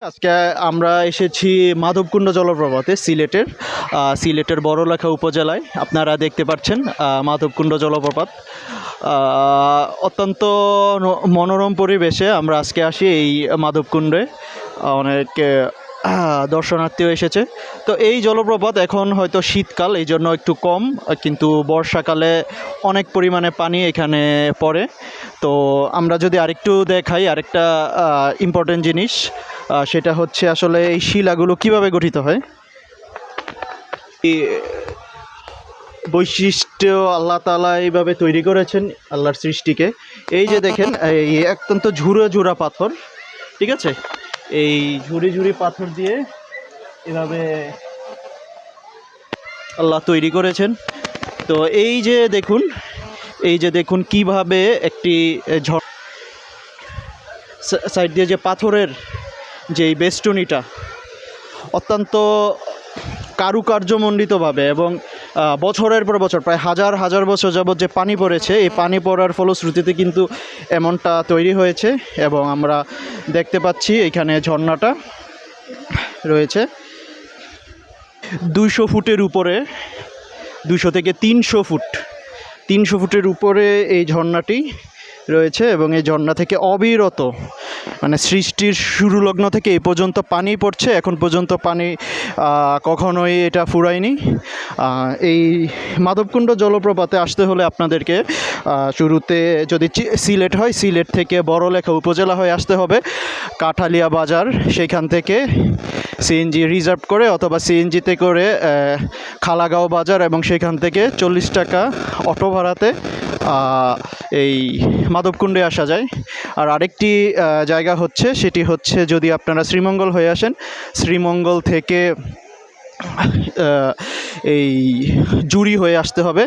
আজকে আমরা এসেছি মাধবকুণ্ড জলপ্রপাতে সিলেটের বড়লেখা উপজেলায়। আপনারা দেখতে পাচ্ছেন মাধবকুণ্ড জলপ্রপাত। অত্যন্ত মনোরম পরিবেশে আমরা আজকে আসি এই মাধবকুণ্ডে। অনেক দর্শনার্থীও এসেছে। তো এই জলপ্রপাত এখন হয়তো শীতকাল, এই জন্য একটু কম, কিন্তু বর্ষাকালে অনেক পরিমাণে পানি এখানে পড়ে। তো আমরা যদি আরেকটু দেখাই, আরেকটা ইম্পর্টেন্ট জিনিস, সেটা হচ্ছে আসলে এই শিলাগুলো কিভাবে গঠিত হয়। বৈশিষ্ট্য আল্লাহ তাআলা এইভাবে তৈরি করেছেন আল্লাহর সৃষ্টিকে। এই যে দেখেন, এই অত্যন্ত ঝুরা পাথর, ঠিক আছে, এই ঝুরি পাথর দিয়ে এভাবে আল্লাহ তৈরি করেছেন। তো এই যে দেখুন কিভাবে একটি সাইড দিয়ে যে পাথরের যে বেষ্টনীটা অত্যন্ত কারুকার্যমণ্ডিতভাবে এবং বছরের পর বছর, প্রায় হাজার বছর যাবৎ যে পানি পড়েছে, এই পানি পড়ার ফলশ্রুতিতে কিন্তু এমনটা তৈরি হয়েছে। এবং আমরা দেখতে পাচ্ছি এখানে ঝর্ণাটা রয়েছে 200 ফুটের উপরে, 200 থেকে 300 ফুটের উপরে এই ঝর্ণাটি রয়েছে। এবং এই ঝর্ণা থেকে অবিরত, মানে সৃষ্টির শুরু লগ্ন থেকে এই পর্যন্ত পানি পড়ছে। এখন পর্যন্ত পানি কখনোই এটা ফুরায়নি। এই মাধবকুণ্ড জলপ্রপাতে আসতে হলে আপনাদেরকে শুরুতে যদি সিলেট হয়, সিলেট থেকে বড়লেখা উপজেলা হয়ে আসতে হবে কাঠালিয়া বাজার। সেইখান থেকে সিএনজি রিজার্ভ করে অথবা সিএনজিতে করে খালাগাঁও বাজার, এবং সেখান থেকে 40 টাকা অটো ভাড়াতে এই মাধবকুণ্ডে আসা যায়। আর আরেকটি জায়গা হচ্ছে, সেটি হচ্ছে যদি আপনারা শ্রীমঙ্গল হয়ে আসেন, শ্রীমঙ্গল থেকে এই জুড়ি হয়ে আসতে হবে।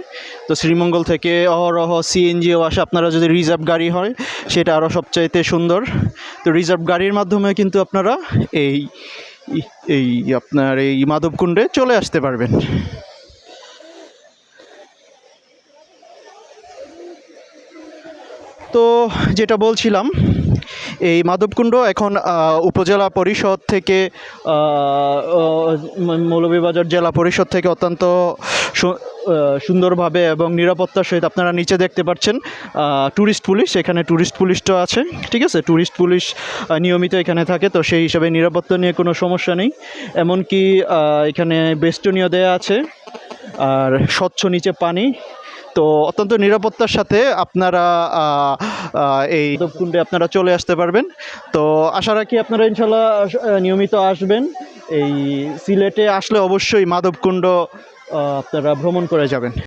তো শ্রীমঙ্গল থেকে অহরহ সিএনজিও আসে। আপনারা যদি রিজার্ভ গাড়ি হয় সেটা আরও সবচাইতে সুন্দর। তো রিজার্ভ গাড়ির মাধ্যমে কিন্তু আপনারা আপনার এই মাধবকুণ্ডে চলে আসতে পারবেন। তো যেটা বলছিলাম, এই মাধবকুণ্ড এখন উপজেলা পরিষদ থেকে, মৌলভীবাজার জেলা পরিষদ থেকে অত্যন্ত সুন্দরভাবে এবং নিরাপত্তার সহিত, আপনারা নিচে দেখতে পাচ্ছেন ট্যুরিস্ট পুলিশ, এখানে ট্যুরিস্ট পুলিশটা আছে, ঠিক আছে, ট্যুরিস্ট পুলিশ নিয়মিত এখানে থাকে। তো সেই হিসাবে নিরাপত্তা নিয়ে কোনো সমস্যা নেই। এমনকি এখানে বেষ্টনীয় দেয়া আছে, আর স্বচ্ছ নিচে পানি। তো অত্যন্ত নিরাপত্তার সাথে আপনারা এই মাধবকুণ্ডে আপনারা চলে আসতে পারবেন। তো আশা রাখি আপনারা ইনশাল্লাহ নিয়মিত আসবেন। এই সিলেটে আসলে অবশ্যই মাধবকুণ্ড আপনারা ভ্রমণ করে যাবেন।